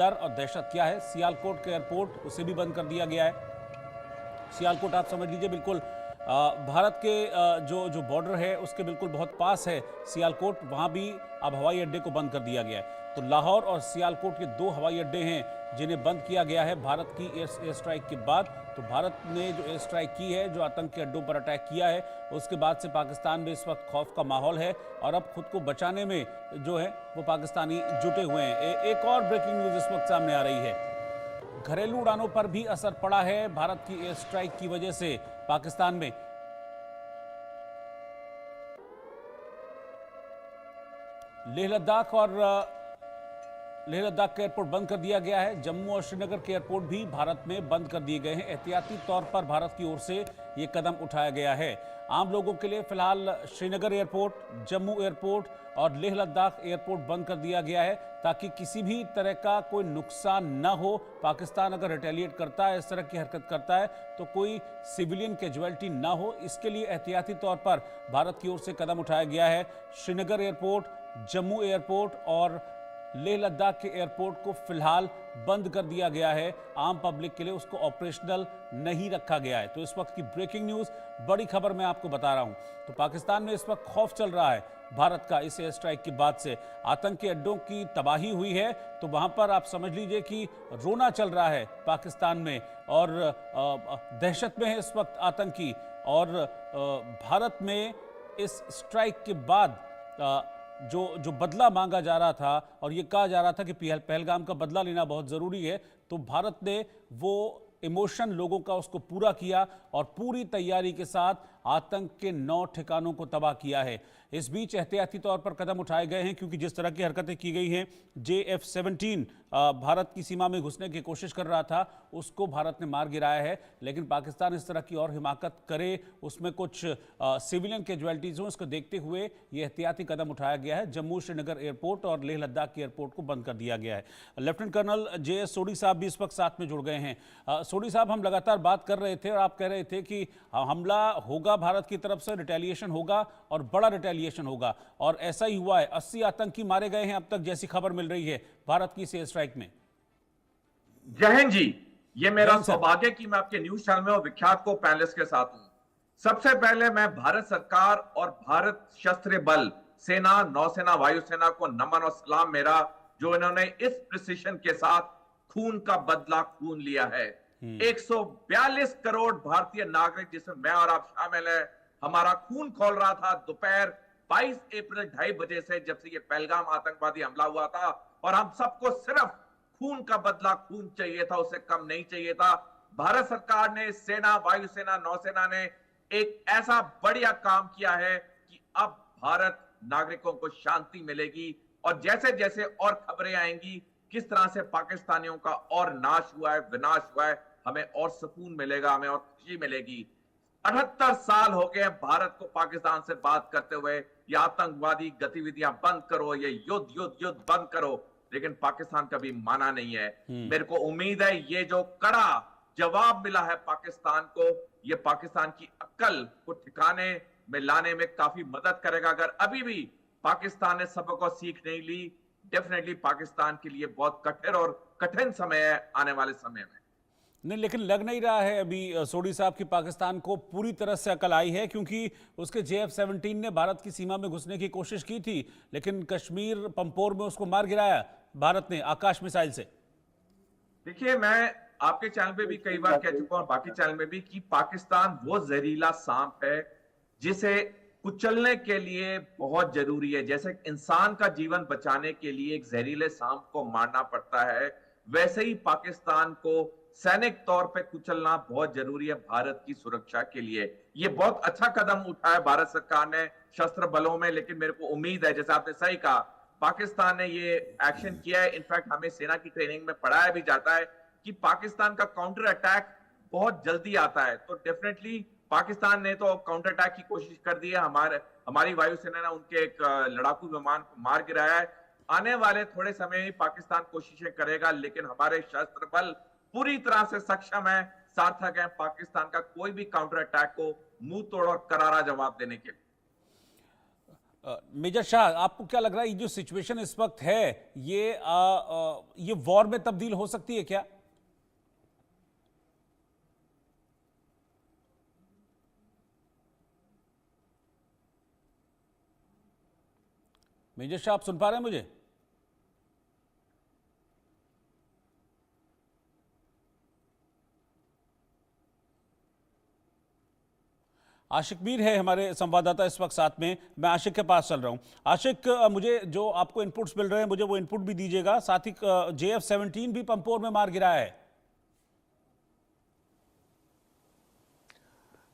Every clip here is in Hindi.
डर और दहशत क्या है। सियालकोट के एयरपोर्ट उसे भी बंद कर दिया गया है। सियालकोट आप समझ लीजिए बिल्कुल भारत के जो जो बॉर्डर है उसके बिल्कुल बहुत पास है सियालकोट, वहां भी अब हवाई अड्डे को बंद कर दिया गया है। तो लाहौर और सियालकोट के दो हवाई अड्डे हैं जिन्हें बंद किया गया है भारत की एयर स्ट्राइक के बाद। तो भारत ने जो एयर स्ट्राइक की है, जो आतंकी अड्डों पर अटैक किया है, उसके बाद से पाकिस्तान में इस वक्त खौफ का माहौल है और अब खुद को बचाने में जो है वो पाकिस्तानी जुटे हुए हैं। एक और ब्रेकिंग न्यूज इस वक्त सामने आ रही है। घरेलू उड़ानों पर भी असर पड़ा है भारत की एयर स्ट्राइक की वजह से। पाकिस्तान में लेह लद्दाख का एयरपोर्ट बंद कर दिया गया है। जम्मू और श्रीनगर के एयरपोर्ट भी भारत में बंद कर दिए गए हैं। एहतियाती तौर पर भारत की ओर से यह कदम उठाया गया है। आम लोगों के लिए फिलहाल श्रीनगर एयरपोर्ट, जम्मू एयरपोर्ट और लेह लद्दाख एयरपोर्ट बंद कर दिया गया है ताकि किसी भी तरह का कोई नुकसान न हो। पाकिस्तान अगर रिटेलिएट करता है, इस तरह की हरकत करता है, तो कोई सिविलियन कैजुअलिटी ना हो, इसके लिए एहतियाती तौर पर भारत की ओर से कदम उठाया गया है। श्रीनगर एयरपोर्ट, जम्मू एयरपोर्ट और लेह लद्दाख के एयरपोर्ट को फिलहाल बंद कर दिया गया है। आम पब्लिक के लिए उसको ऑपरेशनल नहीं रखा गया है। तो इस वक्त की ब्रेकिंग न्यूज, बड़ी खबर मैं आपको बता रहा हूं। तो पाकिस्तान में इस वक्त खौफ चल रहा है भारत का इस एयर स्ट्राइक के बाद से। आतंकी अड्डों की तबाही हुई है, तो वहां पर आप समझ लीजिए कि रोना चल रहा है पाकिस्तान में और दहशत में है इस वक्त आतंकी। और भारत में इस स्ट्राइक के बाद जो बदला मांगा जा रहा था और ये कहा जा रहा था कि पहलगाम का बदला लेना बहुत ज़रूरी है, तो भारत ने वो इमोशन लोगों का उसको पूरा किया और पूरी तैयारी के साथ आतंक के 9 ठिकानों को तबाह किया है। इस बीच एहतियाती तौर पर कदम उठाए गए हैं क्योंकि जिस तरह की हरकतें की गई हैं, JF-17 भारत की सीमा में घुसने की कोशिश कर रहा था, उसको भारत ने मार गिराया है। लेकिन पाकिस्तान इस तरह की और हिमाकत करे, उसमें कुछ सिविलियन कैजुअलिटीज हों, इसको देखते हुए ये एहतियाती कदम उठाया गया है। जम्मू श्रीनगर एयरपोर्ट और लेह लद्दाख के एयरपोर्ट को बंद कर दिया गया है। लेफ्टिनेंट कर्नल JS सोडी साहब भी इस वक्त साथ में जुड़ गए हैं। सोडी साहब, हम लगातार बात कर रहे थे और आप कह रहे थे कि हमला होगा, भारत की तरफ से रिटेलिएशन होगा और बड़ा रिटेलिएशन होगा, और ऐसा ही हुआ है। 80 आतंकी मारे गए हैं अब तक, जैसी खबर मिल रही है भारत की एयर स्ट्राइक में। जय हिंद जी, ये मेरा सौभाग्य कि मैं आपके न्यूज चैनल में और विख्यात को पैनलिस्ट के साथ हूं। सबसे पहले मैं भारत सरकार और भारत सशस्त्र बल, सेना, नौसेना, वायुसेना को नमन और सलाम मेरा, जो इन्होंने इस प्रिसिशन के साथ खून का बदला खून लिया है। 142 करोड़ भारतीय नागरिक, जिसमें मैं और आप शामिल है, हमारा खून खोल रहा था दोपहर 22 अप्रैल 2:30 बजे से, जब से ये पहलगाम आतंकवादी हमला हुआ था। और हम सबको सिर्फ खून का बदला खून चाहिए था, उससे कम नहीं चाहिए था। भारत सरकार ने, सेना, वायुसेना, नौसेना ने एक ऐसा बढ़िया काम किया है कि अब भारत नागरिकों को शांति मिलेगी। और जैसे जैसे और खबरें आएंगी किस तरह से पाकिस्तानियों का और नाश हुआ है, विनाश हुआ है, हमें और सुकून मिलेगा, हमें और खुशी मिलेगी। 78 साल हो गए भारत को पाकिस्तान से बात करते हुए, ये आतंकवादी गतिविधियां बंद करो, ये युद्ध युद्ध युद्ध बंद करो, लेकिन पाकिस्तान कभी माना नहीं है। मेरे को उम्मीद है ये जो कड़ा जवाब मिला है पाकिस्तान को, ये पाकिस्तान की अक्ल को ठिकाने में लाने में काफी मदद करेगा। अगर अभी भी पाकिस्तान ने सबक को सीख नहीं ली, डेफिनेटली पाकिस्तान के लिए बहुत कठिन और कठिन समय है आने वाले समय में। नहीं, लेकिन लग नहीं रहा है अभी सोडी साहब की पाकिस्तान को पूरी तरह से अकल आई है, क्योंकि उसके JF-17 ने भारत की सीमा में घुसने की कोशिश की थी, लेकिन कश्मीर पंपोर में उसको मार गिराया भारत ने आकाश मिसाइल से। देखिए, मैं आपके चैनल पे भी कई बार कह चुका हूं, बाकी चैनल में भी, कि पाकिस्तान वो जहरीला सांप है जिसे कुचलने के लिए बहुत जरूरी है। जैसे इंसान का जीवन बचाने के लिए एक जहरीले सांप को मारना पड़ता है, वैसे ही पाकिस्तान को सैनिक तौर पे कुचलना बहुत जरूरी है भारत की सुरक्षा के लिए। ये बहुत अच्छा कदम उठाया भारत सरकार ने शस्त्र बलों में, लेकिन मेरे को उम्मीद है, जैसे आपने सही कहा, पाकिस्तान ने ये एक्शन किया है। इनफैक्ट हमें सेना की ट्रेनिंग में पढ़ाया भी जाता है कि पाकिस्तान का काउंटर अटैक बहुत जल्दी आता है। तो डेफिनेटली पाकिस्तान ने तो काउंटर अटैक की कोशिश कर दी है। हमारी वायुसेना ने उनके एक लड़ाकू विमान को मार गिराया है। आने वाले थोड़े समय में पाकिस्तान कोशिशें करेगा, लेकिन हमारे शस्त्र बल पूरी तरह से सक्षम है, सार्थक है पाकिस्तान का कोई भी काउंटर अटैक को मुंह तोड़ और करारा जवाब देने के लिए। मेजर शाह, आपको क्या लग रहा है ये जो सिचुएशन इस वक्त है ये वॉर में तब्दील हो सकती है क्या? मेजर शाह, आप सुन पा रहे हैं मुझे? आशिक मीर है हमारे संवाददाता इस वक्त साथ में। मैं आशिक के पास चल रहा हूं। आशिक, मुझे जो आपको इनपुट्स मिल रहे हैं मुझे वो इनपुट भी दीजिएगा। साथ ही JF-17 भी पंपोर में मार गिरा है।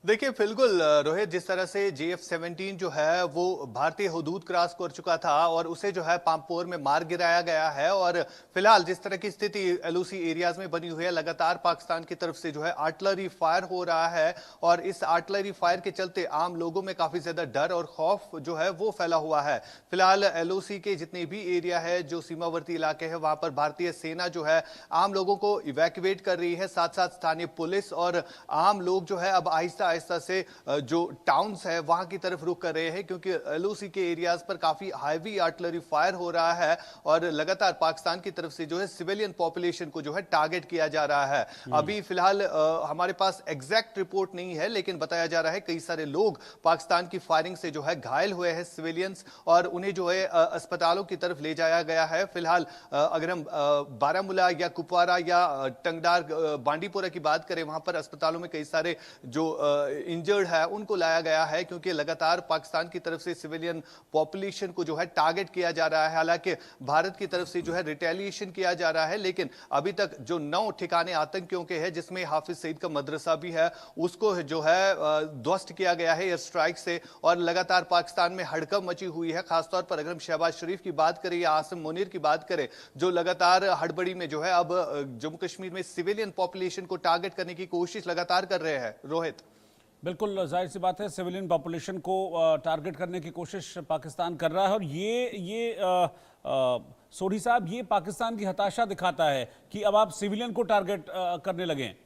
देखिए बिल्कुल रोहित, जिस तरह से JF-17 जो है वो भारतीय हुदूद क्रॉस कर चुका था और उसे जो है पामपोर में मार गिराया गया है। और फिलहाल जिस तरह की स्थिति LOC एरियाज में बनी हुई है, लगातार पाकिस्तान की तरफ से जो है आर्टिलरी फायर हो रहा है और इस आर्टिलरी फायर के चलते आम लोगों में काफी ज्यादा डर और खौफ जो है वो फैला हुआ है। फिलहाल LOC के जितने भी एरिया है, जो सीमावर्ती इलाके है, वहां पर भारतीय सेना जो है आम लोगों को इवैक्यूएट कर रही है। साथ साथ स्थानीय पुलिस और आम लोग जो है अब आहिस्ता आहिस्ता से जो टाउन्स है वहां की तरफ रुख कर रहे हैं, क्योंकि LOC के एरियाज पर काफी हैवी आर्टिलरी फायर हो रहा है और लगातार पाकिस्तान की तरफ से जो है सिविलियन पॉपुलेशन को जो है टारगेट किया जा रहा है। अभी फिलहाल हमारे पास एग्जैक्ट रिपोर्ट नहीं है, लेकिन बताया जा रहा है कई सारे लोग पाकिस्तान की फायरिंग से जो है घायल हुए हैं सिविलियंस, और उन्हें जो है अस्पतालों की तरफ ले जाया गया है। फिलहाल अगर हम बारामूला या कुपवारा या टंगडार बांडीपोरा की बात करें, वहां पर अस्पतालों में कई सारे जो इंजर्ड है उनको लाया गया है, क्योंकि लगातार पाकिस्तान की तरफ से सिविलियन पॉपुलेशन को जो है टारगेट किया जा रहा है। हालांकि भारत की तरफ से जो है रिटेलिएशन किया जा रहा है, लेकिन अभी तक जो 9 ठिकाने आतंकियों के हैं, जिसमें हाफिज सईद का मदरसा भी है, उसको जो है ध्वस्त किया गया है एयर स्ट्राइक से। और लगातार पाकिस्तान में हड़कंप मची हुई है, खासतौर पर अगर हम शहबाज शरीफ की बात करें या आसिम मुनीर की बात करें, जो लगातार हड़बड़ी में जो है अब जम्मू कश्मीर में सिविलियन पॉपुलेशन को टारगेट करने की कोशिश लगातार कर रहे हैं। रोहित, बिल्कुल जाहिर सी बात है, सिविलियन पॉपुलेशन को टारगेट करने की कोशिश पाकिस्तान कर रहा है। और सोढ़ी साहब, ये पाकिस्तान की हताशा दिखाता है कि अब आप सिविलियन को टारगेट करने लगे हैं।